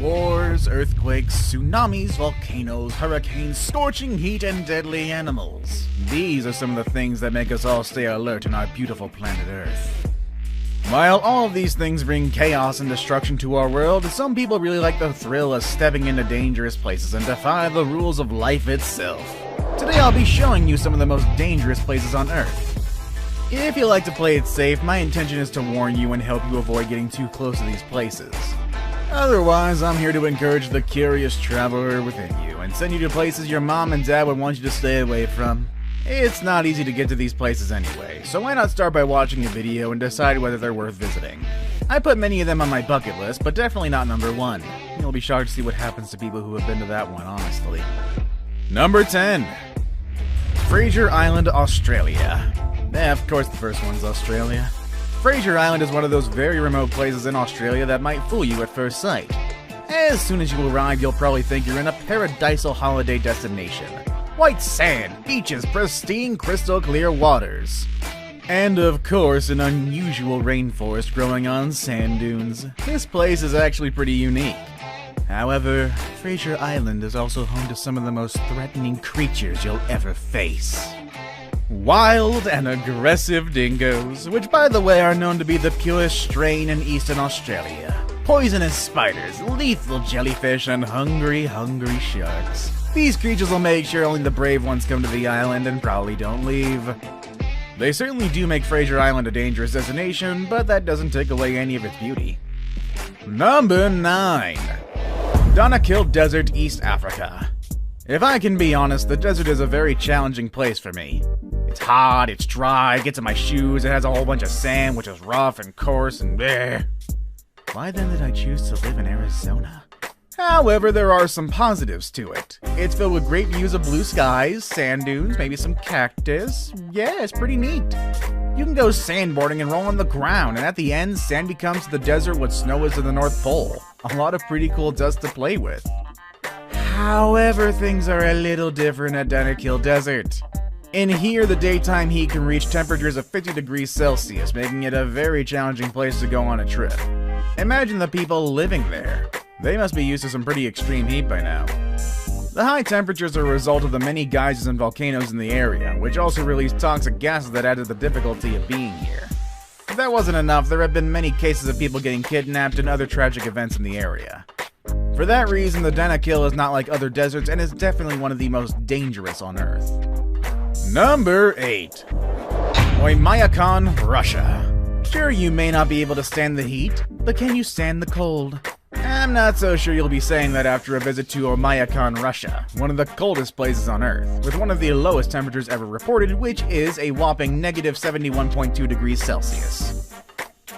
wars, earthquakes, tsunamis, volcanoes, hurricanes, scorching heat, and deadly animals. These are some of the things that make us all stay alert on our beautiful planet Earth. While all of these things bring chaos and destruction to our world, some people really like the thrill of stepping into dangerous places and defy the rules of life itself. Today I'll be showing you some of the most dangerous places on Earth. If you like to play it safe, my intention is to warn you and help you avoid getting too close to these places. Otherwise, I'm here to encourage the curious traveler within you and send you to places your mom and dad would want you to stay away from. It's not easy to get to these places anyway, so why not start by watching a video and decide whether they're worth visiting. I put many of them on my bucket list, but definitely not number 1. You'll be shocked to see what happens to people who have been to that one, honestly. Number 10. Fraser Island, Australia. Yeah, of course the first one's Australia. Fraser Island is one of those very remote places in Australia that might fool you at first sight. As soon as you arrive, you'll probably think you're in a paradisal holiday destination. White sand, beaches, pristine crystal clear waters. And of course, an unusual rainforest growing on sand dunes. This place is actually pretty unique. However, Fraser Island is also home to some of the most threatening creatures you'll ever face. Wild and aggressive dingoes, which by the way are known to be the purest strain in Eastern Australia. Poisonous spiders, lethal jellyfish, and hungry sharks. These creatures will make sure only the brave ones come to the island and probably don't leave. They certainly do make Fraser Island a dangerous destination, but that doesn't take away any of its beauty. Number 9. Danakil Desert, East Africa. If I can be honest, the desert is a very challenging place for me. It's hot, it's dry, it gets in my shoes, it has a whole bunch of sand, which is rough and coarse and bleh. Why then did I choose to live in Arizona? However, there are some positives to it. It's filled with great views of blue skies, sand dunes, maybe some cactus. Yeah, it's pretty neat. You can go sandboarding and roll on the ground, and at the end, sand becomes to the desert what snow is to the North Pole. A lot of pretty cool dust to play with. However, things are a little different at Danakil Desert. In here, the daytime heat can reach temperatures of 50 degrees Celsius, making it a very challenging place to go on a trip. Imagine the people living there. They must be used to some pretty extreme heat by now. The high temperatures are a result of the many geysers and volcanoes in the area, which also release toxic gases that add to the difficulty of being here. If that wasn't enough, there have been many cases of people getting kidnapped and other tragic events in the area. For that reason, the Danakil is not like other deserts and is definitely one of the most dangerous on Earth. Number 8. Oymyakon, Russia. Sure, you may not be able to stand the heat, but can you stand the cold? I'm not so sure you'll be saying that after a visit to Oymyakon, Russia, one of the coldest places on Earth, with one of the lowest temperatures ever reported, which is a whopping negative 71.2 degrees Celsius.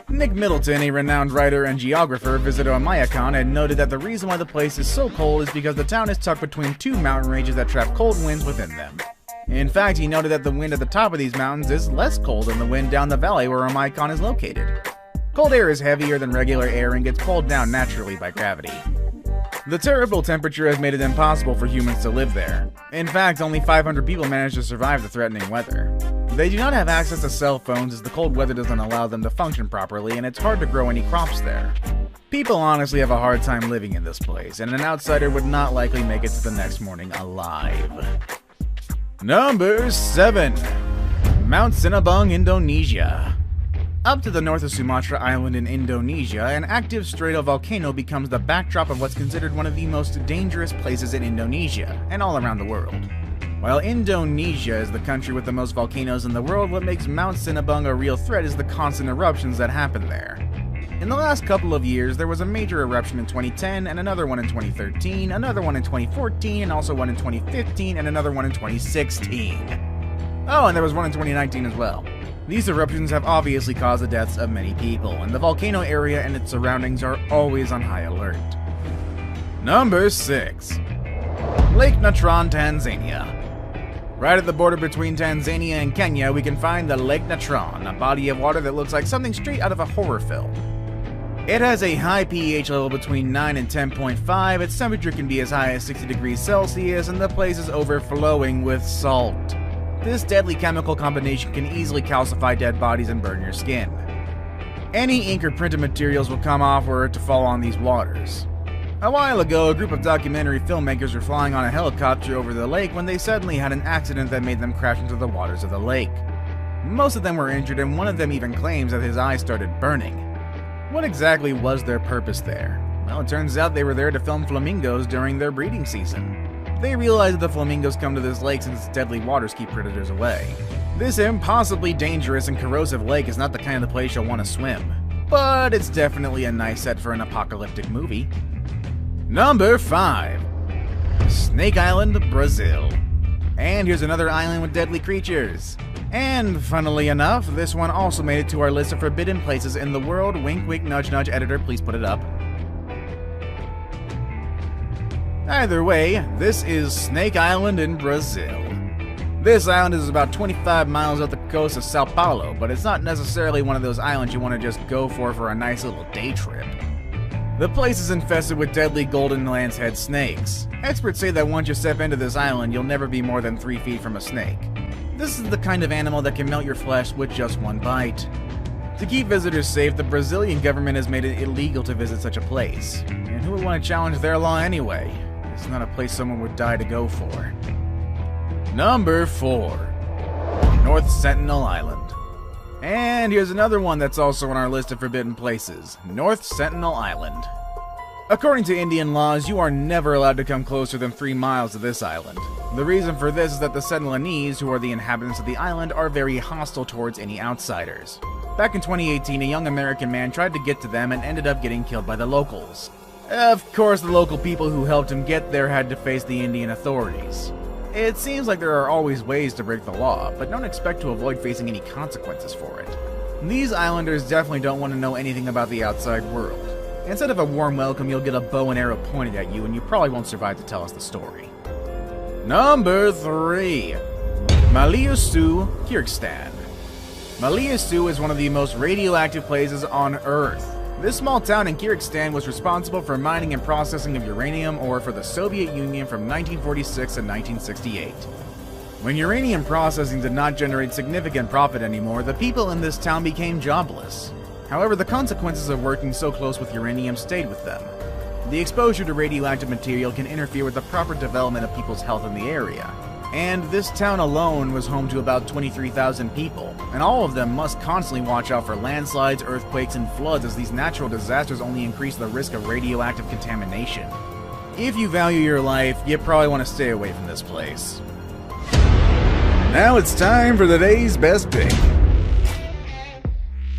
Nick Middleton, a renowned writer and geographer, visited Oymyakon and noted that the reason why the place is so cold is because the town is tucked between 2 mountain ranges that trap cold winds within them. In fact, he noted that the wind at the top of these mountains is less cold than the wind down the valley where Oymyakon is located. Cold air is heavier than regular air and gets pulled down naturally by gravity. The terrible temperature has made it impossible for humans to live there. In fact, only 500 people manage to survive the threatening weather. They do not have access to cell phones as the cold weather doesn't allow them to function properly, and it's hard to grow any crops there. People honestly have a hard time living in this place, and an outsider would not likely make it to the next morning alive. Number 7. Mount Sinabung, Indonesia. Up to the north of Sumatra Island in Indonesia, an active stratovolcano becomes the backdrop of what's considered one of the most dangerous places in Indonesia, and all around the world. While Indonesia is the country with the most volcanoes in the world, what makes Mount Sinabung a real threat is the constant eruptions that happen there. In the last couple of years, there was a major eruption in 2010, and another one in 2013, another one in 2014, and also one in 2015, and another one in 2016. Oh, and there was one in 2019 as well. These eruptions have obviously caused the deaths of many people, and the volcano area and its surroundings are always on high alert. Number 6. Lake Natron, Tanzania. Right at the border between Tanzania and Kenya, we can find the Lake Natron, a body of water that looks like something straight out of a horror film. It has a high pH level between 9 and 10.5, its temperature can be as high as 60 degrees Celsius, and the place is overflowing with salt. This deadly chemical combination can easily calcify dead bodies and burn your skin. Any ink or printed materials will come off were it to fall on these waters. A while ago, a group of documentary filmmakers were flying on a helicopter over the lake when they suddenly had an accident that made them crash into the waters of the lake. Most of them were injured, and one of them even claims that his eyes started burning. What exactly was their purpose there? Well, it turns out they were there to film flamingos during their breeding season. They realized that the flamingos come to this lake since its deadly waters keep predators away. This impossibly dangerous and corrosive lake is not the kind of place you'll want to swim, but it's definitely a nice set for an apocalyptic movie. Number 5. Snake Island, Brazil. And here's another island with deadly creatures. And funnily enough, this one also made it to our list of forbidden places in the world. Wink wink nudge nudge, editor, please put it up. Either way, this is Snake Island in Brazil. This island is about 25 miles off the coast of Sao Paulo, but it's not necessarily one of those islands you want to just go for a nice little day trip. The place is infested with deadly golden lancehead snakes. Experts say that once you step into this island, you'll never be more than 3 feet from a snake. This is the kind of animal that can melt your flesh with just one bite. To keep visitors safe, the Brazilian government has made it illegal to visit such a place. And who would want to challenge their law anyway? It's not a place someone would die to go for. Number 4. North Sentinel Island. And here's another one that's also on our list of forbidden places, North Sentinel Island. According to Indian laws, you are never allowed to come closer than 3 miles to this island. The reason for this is that the Sentilanese, who are the inhabitants of the island, are very hostile towards any outsiders. Back in 2018, a young American man tried to get to them and ended up getting killed by the locals. Of course, the local people who helped him get there had to face the Indian authorities. It seems like there are always ways to break the law, but don't expect to avoid facing any consequences for it. These islanders definitely don't want to know anything about the outside world. Instead of a warm welcome, you'll get a bow and arrow pointed at you, and you probably won't survive to tell us the story. Number 3. Maliusu, Kyrgyzstan. Maliusu is one of the most radioactive places on Earth. This small town in Kyrgyzstan was responsible for mining and processing of uranium ore for the Soviet Union from 1946 to 1968. When uranium processing did not generate significant profit anymore, the people in this town became jobless. However, the consequences of working so close with uranium stayed with them. The exposure to radioactive material can interfere with the proper development of people's health in the area. And this town alone was home to about 23,000 people, and all of them must constantly watch out for landslides, earthquakes, and floods, as these natural disasters only increase the risk of radioactive contamination. If you value your life, you probably want to stay away from this place. Now it's time for today's best pick.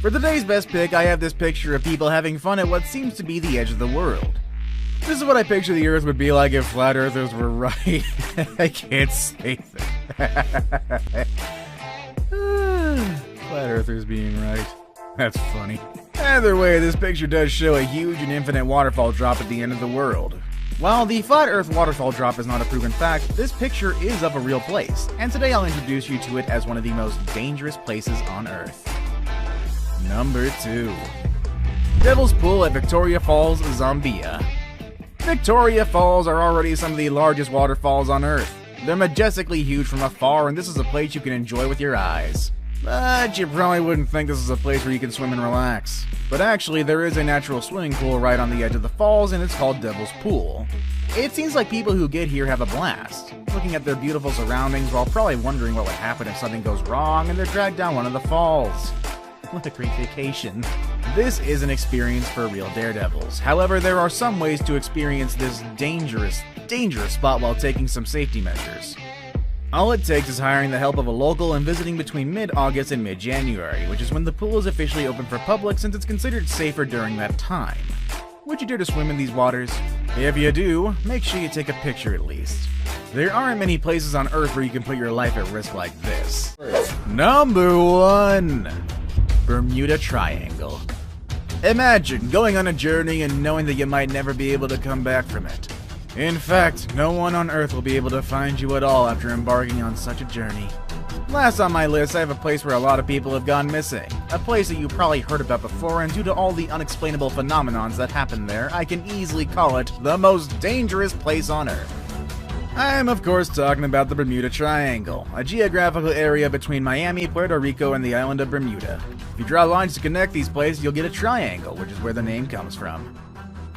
For today's best pick, I have this picture of people having fun at what seems to be the edge of the world. This is what I picture the Earth would be like if flat earthers were right. I can't say that. Flat earthers being right. That's funny. Either way, this picture does show a huge and infinite waterfall drop at the end of the world. While the flat earth waterfall drop is not a proven fact, this picture is of a real place, and today I'll introduce you to it as one of the most dangerous places on Earth. Number 2. Devil's Pool at Victoria Falls, Zambia. Victoria Falls are already some of the largest waterfalls on Earth. They're majestically huge from afar, and this is a place you can enjoy with your eyes. But you probably wouldn't think this is a place where you can swim and relax. But actually, there is a natural swimming pool right on the edge of the falls, and it's called Devil's Pool. It seems like people who get here have a blast, looking at their beautiful surroundings while probably wondering what would happen if something goes wrong and they're dragged down one of the falls. What a great vacation. This is an experience for real daredevils. However, there are some ways to experience this dangerous spot while taking some safety measures. All it takes is hiring the help of a local and visiting between mid-August and mid-January, which is when the pool is officially open for public since it's considered safer during that time. Would you dare to swim in these waters? If you do, make sure you take a picture at least. There aren't many places on Earth where you can put your life at risk like this. Number 1. Bermuda Triangle. Imagine going on a journey and knowing that you might never be able to come back from it. In fact, no one on Earth will be able to find you at all after embarking on such a journey. Last on my list, I have a place where a lot of people have gone missing. A place that you probably heard about before, and due to all the unexplainable phenomenons that happen there, I can easily call it the most dangerous place on Earth. I'm of course talking about the Bermuda Triangle, a geographical area between Miami, Puerto Rico, and the island of Bermuda. If you draw lines to connect these places, you'll get a triangle, which is where the name comes from.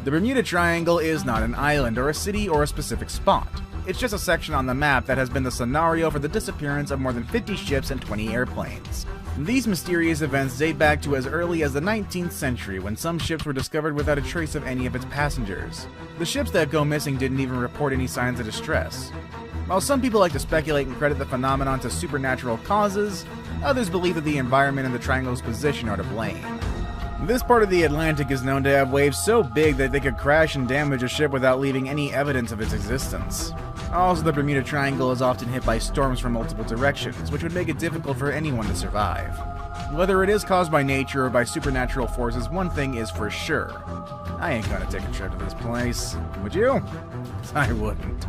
The Bermuda Triangle is not an island or a city or a specific spot. It's just a section on the map that has been the scenario for the disappearance of more than 50 ships and 20 airplanes. These mysterious events date back to as early as the 19th century, when some ships were discovered without a trace of any of its passengers. The ships that go missing didn't even report any signs of distress. While some people like to speculate and credit the phenomenon to supernatural causes, others believe that the environment and the triangle's position are to blame. This part of the Atlantic is known to have waves so big that they could crash and damage a ship without leaving any evidence of its existence. Also, the Bermuda Triangle is often hit by storms from multiple directions, which would make it difficult for anyone to survive. Whether it is caused by nature or by supernatural forces, one thing is for sure. I ain't gonna take a trip to this place. Would you? I wouldn't.